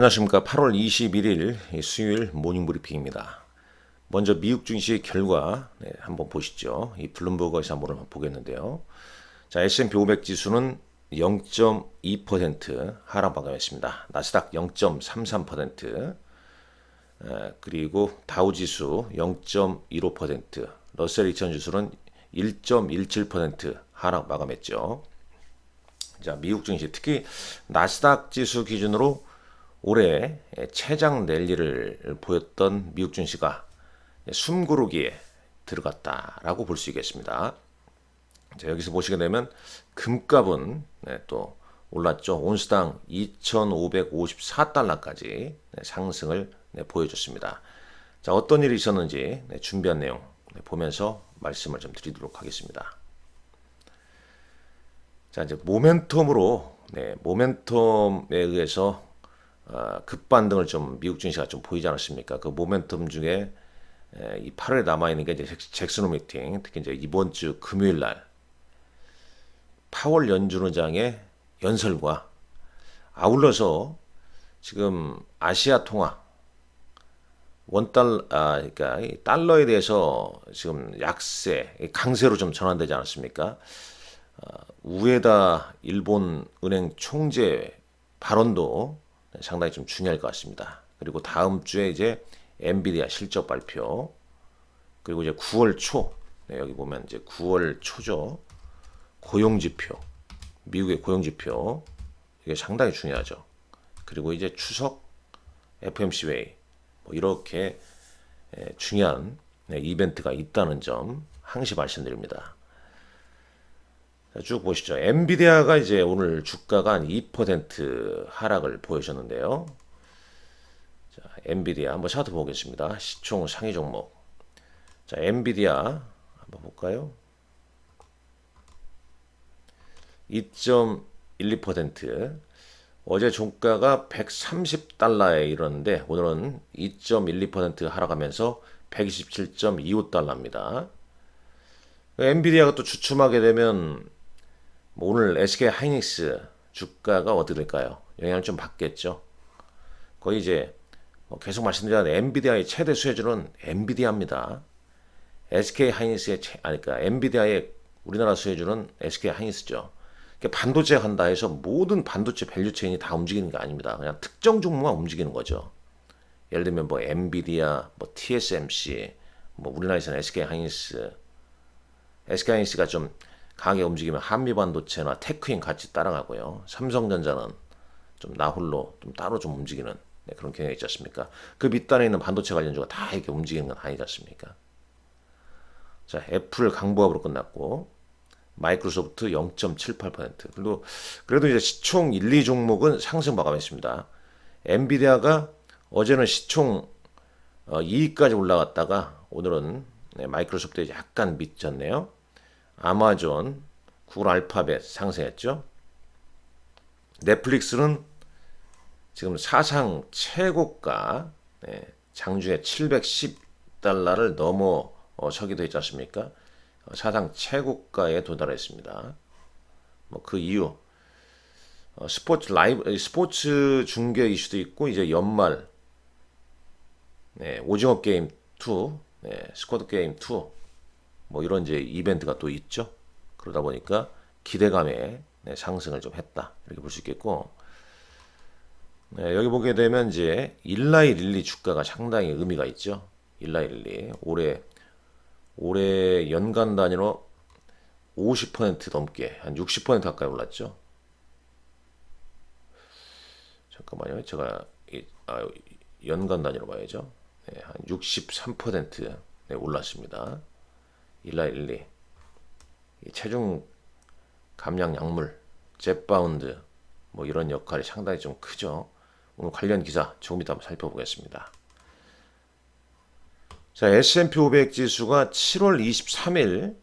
안녕하십니까. 8월 21일 수요일 모닝브리핑입니다. 먼저 미국 증시 결과 한번 보시죠. 이 블룸버그에서 한번 보겠는데요. 자, S&P 500 지수는 0.2% 하락 마감했습니다. 나스닥 0.33%, 그리고 다우 지수 0.15%, 러셀 2000 지수는 1.17% 하락 마감했죠. 자, 미국 증시 특히 나스닥 지수 기준으로 올해 최장 랠리를 보였던 미국 증시가 숨고르기에 들어갔다라고 볼 수 있겠습니다. 자, 여기서 보시게 되면 금값은 또 올랐죠. 온스당 2,554달러까지 상승을 보여줬습니다. 자, 어떤 일이 있었는지 준비한 내용 보면서 말씀을 좀 드리도록 하겠습니다. 자, 이제 모멘텀에 의해서 급반등을 좀 미국 증시가 좀 보이지 않았습니까? 그 모멘텀 중에 이 8월에 남아 있는 게 이제 잭슨 홀 미팅, 특히 이제 이번 주 금요일 날 파월 연준의장의 연설과 아울러서 지금 아시아 통화 그러니까 이 달러에 대해서 지금 약세, 강세로 좀 전환되지 않았습니까? 우에다 일본 은행 총재 발언도 상당히 좀 중요할 것 같습니다. 그리고 다음 주에 이제 엔비디아 실적 발표, 그리고 이제 9월 초, 여기 보면 이제 9월 초죠. 고용지표, 미국의 고용지표, 이게 상당히 중요하죠. 그리고 이제 추석, FMC 웨이, 뭐 이렇게 중요한 이벤트가 있다는 점 항시 말씀드립니다. 쭉 보시죠. 엔비디아가 이제 오늘 주가가 한 2% 하락을 보여줬는데요. 자, 엔비디아 한번 차트 보겠습니다. 시총 상위 종목. 자, 엔비디아 한번 볼까요? 2.12%. 어제 종가가 130달러에 이르렀는데 오늘은 2.12% 하락하면서 127.25달러입니다. 엔비디아가 또 주춤하게 되면 오늘 SK 하이닉스 주가가 어떻게 될까요? 영향을 좀 받겠죠. 거의 이제 계속 말씀드린 엔비디아의 최대 수혜주는 엔비디아입니다. SK 하이닉스의 그러니까 엔비디아의 우리나라 수혜주는 SK 하이닉스죠. 반도체 한다 해서 모든 반도체 밸류체인이 다 움직이는 게 아닙니다. 그냥 특정 종목만 움직이는 거죠. 예를 들면 뭐 엔비디아, 뭐 TSMC, 뭐 우리나라에서는 SK 하이닉스, SK하이닉스가 좀 강하게 움직이면 한미반도체나 테크인 같이 따라가고요. 삼성전자는 좀 나홀로 좀 따로 좀 움직이는 그런 경향이 있지 않습니까? 그 밑단에 있는 반도체 관련주가 다 이렇게 움직이는 건 아니지 않습니까? 자, 애플 강보합으로 끝났고 마이크로소프트 0.78%. 그래도 이제 시총 1, 2종목은 상승 마감했습니다. 엔비디아가 어제는 시총 2위까지 올라갔다가 오늘은 마이크로소프트에 약간 밑졌네요. 아마존, 구글 알파벳 상승했죠. 넷플릭스는 지금 사상 최고가 장중에 710달러를 넘어서기도 했지 않습니까? 사상 최고가에 도달했습니다. 뭐 그 이유 스포츠 중계 이슈도 있고 이제 연말 오징어 게임 2, 스쿼드 게임 2 뭐 이런 이제 이벤트가 또 있죠. 그러다 보니까 기대감에 상승을 좀 했다 이렇게 볼 수 있겠고, 여기 보게 되면 이제 일라이 릴리 주가가 상당히 의미가 있죠. 일라이 릴리 올해 연간 단위로 50% 넘게 한 60% 가까이 올랐죠. 잠깐만요. 제가 연간 단위로 봐야죠. 한 63% 올랐습니다. 일라일리 체중 감량 약물, 젯바운드 뭐 이런 역할이 상당히 좀 크죠. 오늘 관련 기사 조금 이따 한번 살펴보겠습니다. 자, S&P 500 지수가 7월 23일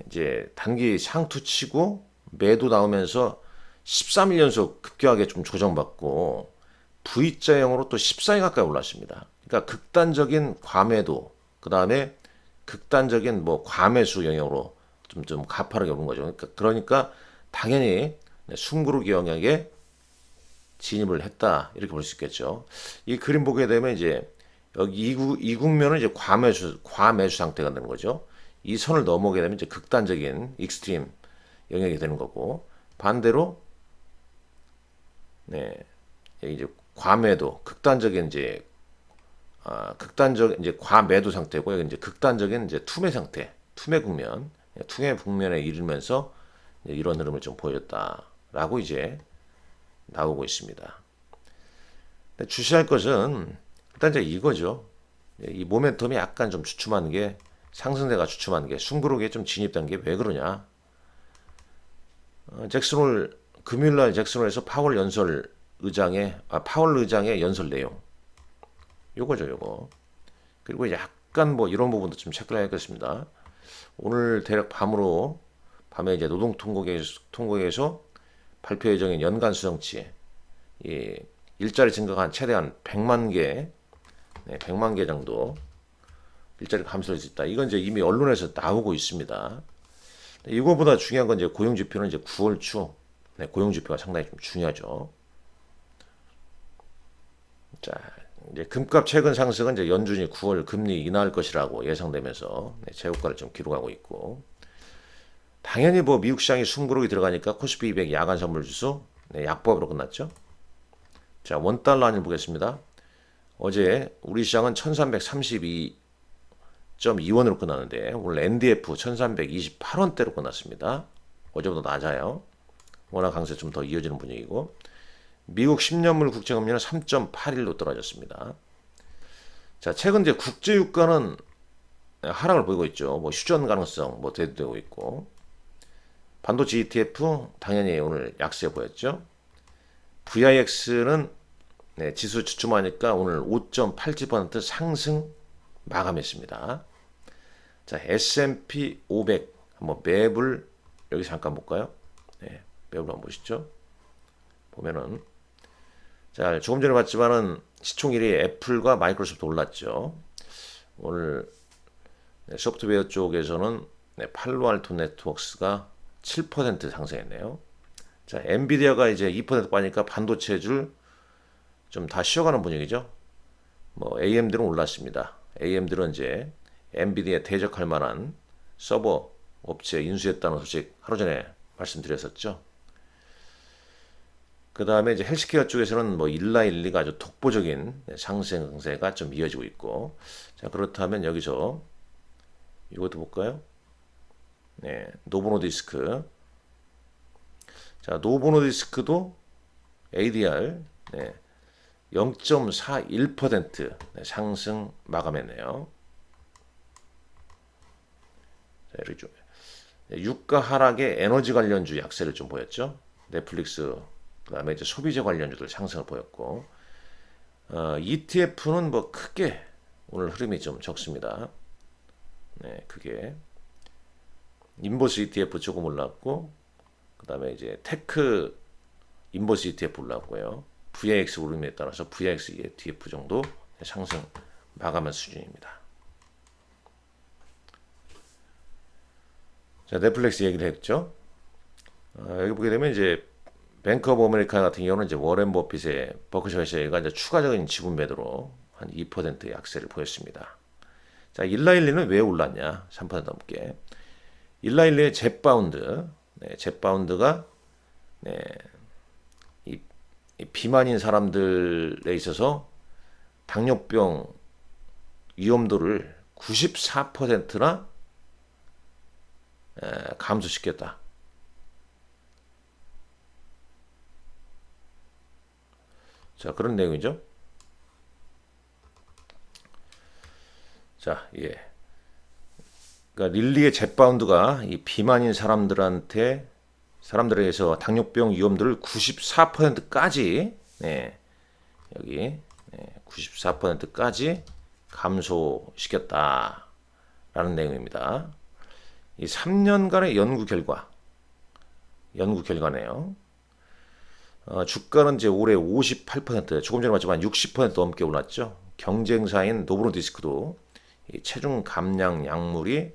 이제 단기 상투 치고 매도 나오면서 13일 연속 급격하게 좀 조정받고 V자형으로 또 14일 가까이 올랐습니다. 그러니까 극단적인 과매도, 그 다음에 극단적인 뭐 과매수 영역으로 좀 가파르게 오른 거죠. 그러니까 당연히 숨고르기 영역에 진입을 했다 이렇게 볼 수 있겠죠. 이 그림 보게 되면 이제 여기 이 국면은 이제 과매수 상태가 되는 거죠. 이 선을 넘어오게 되면 이제 극단적인 익스트림 영역이 되는 거고 반대로 네 이제 과매도 극단적인 이제 극단적 이제 과매도 상태고 여기 이제 극단적인 이제 투매 상태 투매 국면 투매 국면에 이르면서 이런 흐름을 좀 보였다라고 이제 나오고 있습니다. 주시할 것은 일단 이제 이거죠. 이 모멘텀이 약간 좀 주춤한 게 상승세가 주춤한 게 숨고르기에 좀 진입된 게 왜 그러냐? 잭슨홀 금요일날 잭슨홀에서 파월 의장의 연설 내용 요거죠 요거. 그리고 약간 뭐 이런 부분도 좀 체크를 해야겠습니다. 오늘 대략 밤에 이제 노동통곡에서 발표 예정인 연간 수정치 이 일자리 증가가 최대한 100만 개, 100만 개 정도 일자리가 감소할 수 있다. 이건 이제 이미 언론에서 나오고 있습니다. 이거보다 중요한 건 이제 고용 지표는 이제 9월 초 고용 지표가 상당히 좀 중요하죠. 자, 이제 금값 최근 상승은 이제 연준이 9월 금리 인하할 것이라고 예상되면서 재고가를 좀 기록하고 있고 당연히 뭐 미국 시장이 숨고르기 들어가니까 코스피 200 야간 선물 지수 약보합으로 끝났죠. 자, 원달러 환율 보겠습니다. 어제 우리 시장은 1332.2원으로 끝났는데 오늘 NDF 1328원대로 끝났습니다. 어제보다 낮아요. 워낙 강세 좀 더 이어지는 분위기고 미국 10년물 국채금리는 3.81로 떨어졌습니다. 자, 최근 이제 국제 유가는 하락을 보이고 있죠. 뭐 휴전 가능성 뭐 대두되고 있고 반도체 ETF 당연히 오늘 약세 보였죠. VIX는 지수 주춤하니까 오늘 5.87% 상승 마감했습니다. 자, S&P 500 한번 매불 여기 잠깐 볼까요? 매불 한번 보시죠. 보면은 자, 조금 전에 봤지만은 시총 1위 애플과 마이크로소프트 올랐죠. 오늘 소프트웨어 쪽에서는 팔로알토 네트워크스가 7% 상승했네요. 자, 엔비디아가 이제 2% 빠니까 반도체줄 좀 다 쉬어가는 분위기죠. 뭐 AMD는 올랐습니다. AMD는 이제 엔비디아에 대적할 만한 서버 업체 인수했다는 소식 하루 전에 말씀드렸었죠. 그 다음에 이제 헬스케어 쪽에서는 뭐 일라일리가 아주 독보적인 상승세가 좀 이어지고 있고, 자, 그렇다면 여기서 이것도 볼까요? 노보노디스크. 자, 노보노디스크도 ADR 0.41% 상승 마감했네요. 자, 이렇게 좀 유가 하락에 에너지 관련주 약세를 좀 보였죠. 넷플릭스 그다음에 이제 소비재 관련주들 상승을 보였고 ETF는 뭐 크게 오늘 흐름이 좀 적습니다. 크게 인버스 ETF 조금 올랐고 그다음에 이제 테크 인버스 ETF 올랐고요. VIX 오름에 따라서 VIX ETF 정도 상승 마감한 수준입니다. 자, 넷플릭스 얘기를 했죠. 여기 보게 되면 이제 뱅크 오브 아메리카 같은 경우는 이제 워렌 버핏의 버크셔 셔가 이제 추가적인 지분 매도로 한 2% 약세를 보였습니다. 자, 일라일리는 왜 올랐냐? 3% 넘게. 일라일리의 젯바운드가 이 비만인 사람들에 있어서 당뇨병 위험도를 94%나 감소시켰다. 자, 그런 내용이죠. 자, 그러니까 릴리의 젯바운드가 이 비만인 사람들에게서 당뇨병 위험도를 94%까지 여기 94%까지 감소시켰다라는 내용입니다. 이 3년간의 연구 결과네요. 주가는 이제 올해 58%, 조금 전에 봤지만 60% 넘게 올랐죠. 경쟁사인 노보노디스크도 이 체중 감량 약물이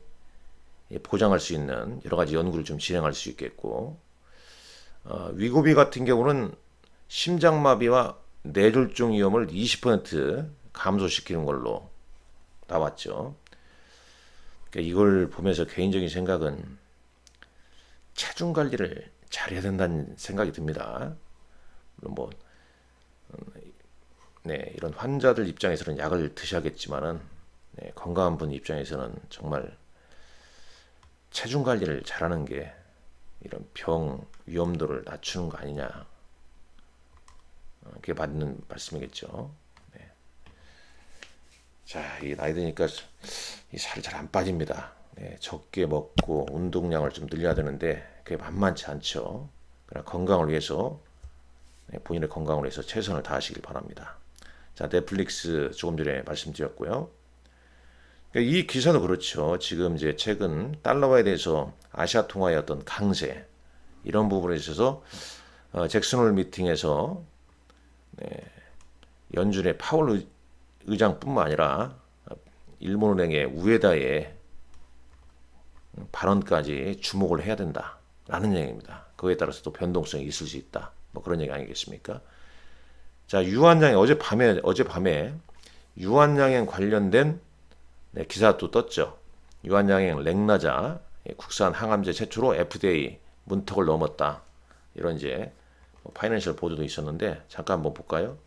보장할 수 있는 여러 가지 연구를 좀 진행할 수 있겠고, 위고비 같은 경우는 심장마비와 뇌졸중 위험을 20% 감소시키는 걸로 나왔죠. 그러니까 이걸 보면서 개인적인 생각은 체중 관리를 잘해야 된다는 생각이 듭니다. 물론 뭐 네, 이런 환자들 입장에서는 약을 드셔야겠지만은 네, 건강한 분 입장에서는 정말 체중 관리를 잘하는 게 이런 병 위험도를 낮추는 거 아니냐. 그게 맞는 말씀이겠죠. 네. 자, 이 나이 드니까 이 살이 잘 안 빠집니다. 네, 적게 먹고 운동량을 좀 늘려야 되는데 그게 만만치 않죠. 그러나 건강을 위해서 네, 본인의 건강을 위해서 최선을 다하시길 바랍니다. 자, 넷플릭스 조금 전에 말씀드렸고요. 그러니까 이 기사도 그렇죠. 지금 이제 최근 달러화에 대해서 아시아 통화의 어떤 강세 이런 부분에 있어서 잭슨홀 미팅에서 연준의 파월 의장뿐만 아니라 일본은행의 우에다의 발언까지 주목을 해야 된다라는 얘기입니다. 그거에 따라서 또 변동성이 있을 수 있다. 뭐 그런 얘기 아니겠습니까? 자, 유한양행 어젯밤에 유한양행 관련된 기사가 또 떴죠. 유한양행 랭나자 국산 항암제 최초로 FDA 문턱을 넘었다. 이런 이제 파이낸셜 보도도 있었는데 잠깐 한번 볼까요?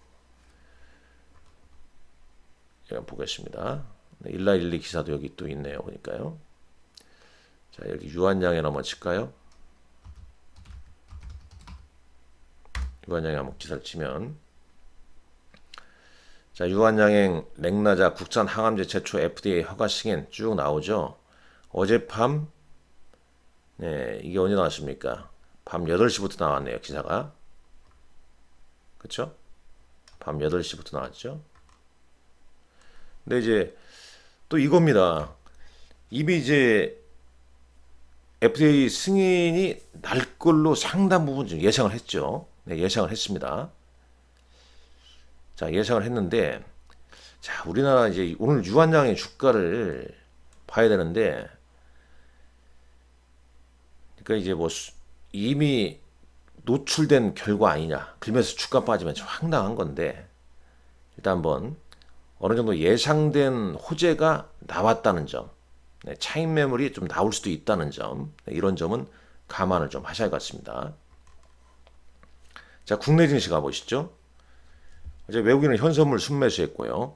제가 보겠습니다. 일라일리 기사도 여기 또 있네요. 보니까요. 자, 여기 유한양행 한번 칠까요? 유한양행 한번 기사를 치면 자, 유한양행 랭나자 국산 항암제 최초 FDA 허가 승인 쭉 나오죠. 어젯밤 네, 이게 언제 나왔습니까? 밤 8시부터 나왔네요. 기사가. 그쵸? 밤 8시부터 나왔죠. 근데 이제 또 이겁니다. 이미 이제 FDA 승인이 날 걸로 상당 부분 좀 예상을 했죠. 네, 예상을 했습니다. 자, 예상을 했는데, 자, 우리나라 이제 오늘 유한양의 주가를 봐야 되는데, 그러니까 이제 뭐 이미 노출된 결과 아니냐. 그러면서 주가 빠지면 좀 황당한 건데, 일단 한번 어느 정도 예상된 호재가 나왔다는 점, 네, 차익 매물이 좀 나올 수도 있다는 점, 네, 이런 점은 감안을 좀 하셔야 할 것 같습니다. 자, 국내 증시 가보시죠. 이제 외국인은 현선물 순매수했고요.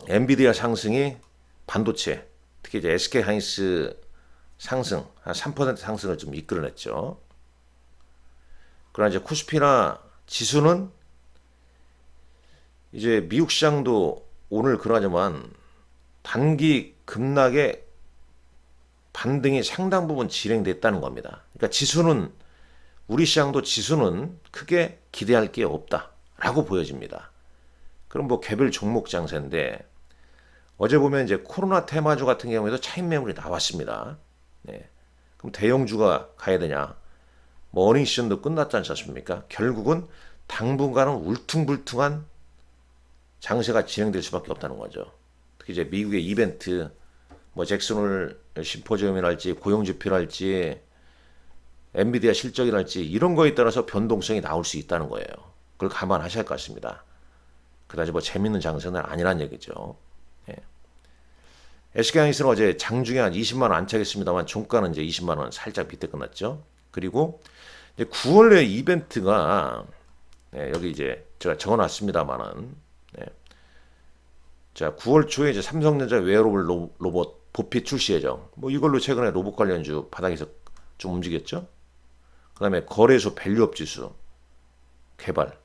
엔비디아 상승이 반도체, 특히 이제 SK 하이닉스 상승, 한 3% 상승을 좀 이끌어냈죠. 그러나 이제 코스피나 지수는 이제 미국 시장도 오늘 그러하지만 단기 급락의 반등이 상당 부분 진행됐다는 겁니다. 그러니까 지수는 우리 시장도 지수는 크게 기대할 게 없다라고 보여집니다. 그럼 뭐 개별 종목 장세인데 어제 보면 이제 코로나 테마주 같은 경우에도 차익 매물이 나왔습니다. 네. 그럼 대형주가 가야 되냐? 뭐 어닝 시즌도 끝났지 않습니까? 결국은 당분간은 울퉁불퉁한 장세가 진행될 수밖에 없다는 거죠. 특히 이제 미국의 이벤트, 뭐 잭슨홀 심포지엄이랄지 고용지표랄지 엔비디아 실적이랄지 이런 거에 따라서 변동성이 나올 수 있다는 거예요. 그걸 감안하셔야 할 것 같습니다. 그다지 뭐 재밌는 장세는 아니란 얘기죠. 예. SK하이닉스는 어제 장중에 한 20만 원 안착했습니다만 종가는 이제 20만 원 살짝 밑에 끝났죠. 그리고 이제 9월에 이벤트가 여기 이제 제가 적어놨습니다만은 자 9월 초에 이제 삼성전자 웨어러블 로봇 보핏 출시 예정. 뭐 이걸로 최근에 로봇 관련주 바닥에서 좀 움직였죠. 그다음에 거래소 밸류업 지수 개발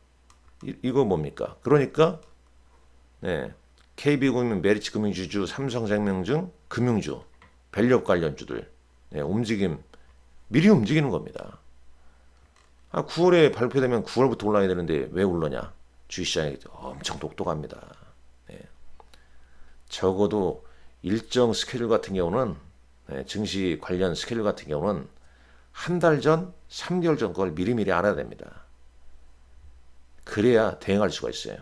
이거 뭡니까? 그러니까 KB금융, 메리츠금융주주, 삼성생명증 금융주 밸류업 관련주들 움직임 미리 움직이는 겁니다. 9월에 발표되면 9월부터 올라야 되는데 왜 올라냐? 주식시장이 엄청 똑똑합니다. 적어도 일정 스케줄 같은 경우는 증시 관련 스케줄 같은 경우는 한 달 전, 3개월 전 그걸 미리미리 알아야 됩니다. 그래야 대응할 수가 있어요.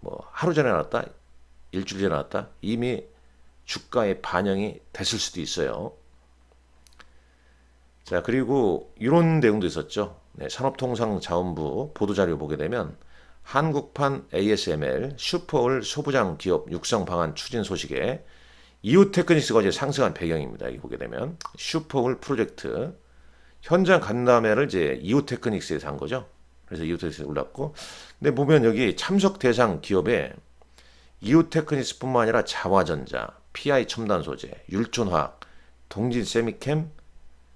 뭐 하루 전에 나왔다, 일주일 전에 나왔다 이미 주가에 반영이 됐을 수도 있어요. 자 그리고 이런 내용도 있었죠. 산업통상자원부 보도자료 보게 되면 한국판 ASML 슈퍼올 소부장 기업 육성 방안 추진 소식에 이오테크닉스가 이제 상승한 배경입니다. 여기 보게 되면 슈퍼올 프로젝트 현장 간담회를 이제 이오테크닉스에서 한 거죠. 그래서 이오테크닉스에 올랐고, 근데 보면 여기 참석 대상 기업에 이오테크닉스뿐만 아니라 자화전자, PI 첨단 소재, 율촌화학, 동진 세미캠,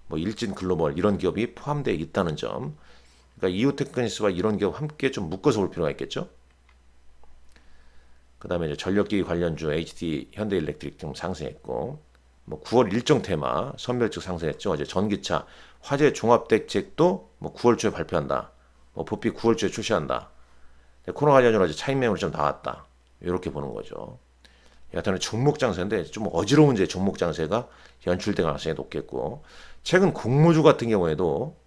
뭐 일진 글로벌 이런 기업이 포함되어 있다는 점. 그러니까 이오테크닉스와 이런 기업 함께 좀 묶어서 볼 필요가 있겠죠. 그다음에 이제 전력기기 관련주 HD 현대일렉트릭 등 상승했고, 뭐 9월 일정 테마 선별적 상승했죠. 이제 전기차 화재 종합대책도 뭐 9월 초에 발표한다. 뭐 부피 9월 초에 출시한다. 코로나 관련주로 이제 차익 매물이 좀 나왔다. 이렇게 보는 거죠. 여하튼 종목 장세인데 좀 어지러운 이제 종목 장세가 연출될 가능성이 높겠고, 최근 공모주 같은 경우에도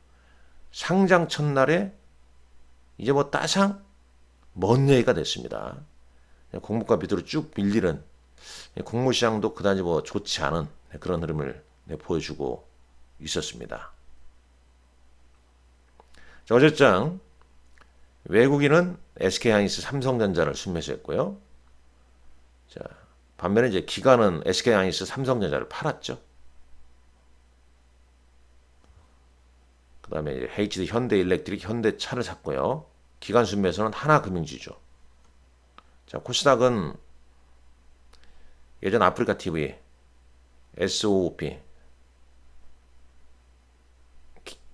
상장 첫날에 이제 뭐 따상 먼 얘기가 됐습니다. 공모가 밑으로 쭉 밀리는 공모시장도 그다지 뭐 좋지 않은 그런 흐름을 보여주고 있었습니다. 자, 어제장 외국인은 SK하이닉스 삼성전자를 순매수했고요. 자, 반면에 이제 기관은 SK하이닉스 삼성전자를 팔았죠. 그 다음에 HD 현대일렉트릭 현대차를 샀고요. 기관 순매수는 하나금융지주. 자, 코스닥은 예전 아프리카TV, SOOP,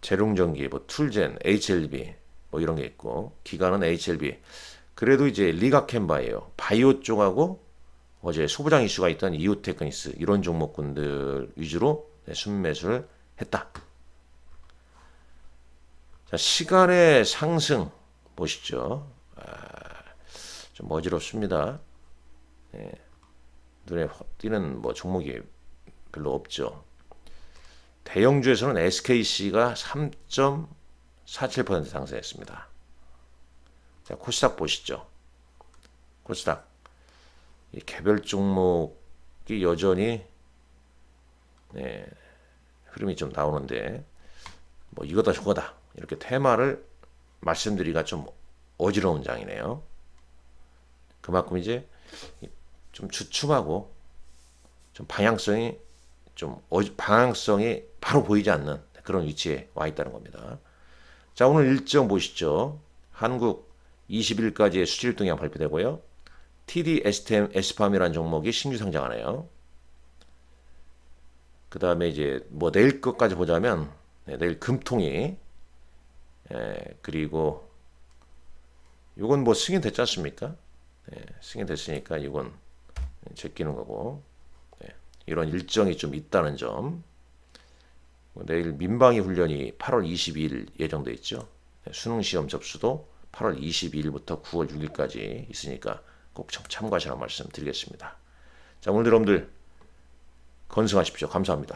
재룡전기, 뭐 툴젠, HLB 뭐 이런 게 있고, 기관은 HLB. 그래도 이제 리가캔바예요. 바이오 쪽하고 어제 소부장 이슈가 있던 이오테크닉스 이런 종목군들 위주로 순매수를 했다. 자, 시간의 상승 보시죠. 좀 어지럽습니다. 눈에 띄는 뭐 종목이 별로 없죠. 대형주에서는 SKC가 3.47% 상승했습니다. 자, 코스닥 보시죠. 코스닥 이 개별 종목이 여전히 흐름이 좀 나오는데, 뭐 이거다 저거다 이렇게 테마를 말씀드리기가 좀 어지러운 장이네요. 그만큼 이제 좀 주춤하고 좀 방향성이 바로 보이지 않는 그런 위치에 와 있다는 겁니다. 자, 오늘 일정 보시죠. 한국 20일까지의 수질 동향 발표되고요. TD SPAM이라는 종목이 신규 상장하네요. 그 다음에 이제 뭐 내일 것까지 보자면 내일 금통이 그리고 이건 뭐 승인됐지 않습니까? 승인됐으니까 이건 제끼는 거고, 이런 일정이 좀 있다는 점. 내일 민방위 훈련이 8월 22일 예정돼 있죠. 수능 시험 접수도 8월 22일부터 9월 6일까지 있으니까 꼭 참고하시라는 말씀 드리겠습니다. 자, 오늘 여러분들 건승하십시오. 감사합니다.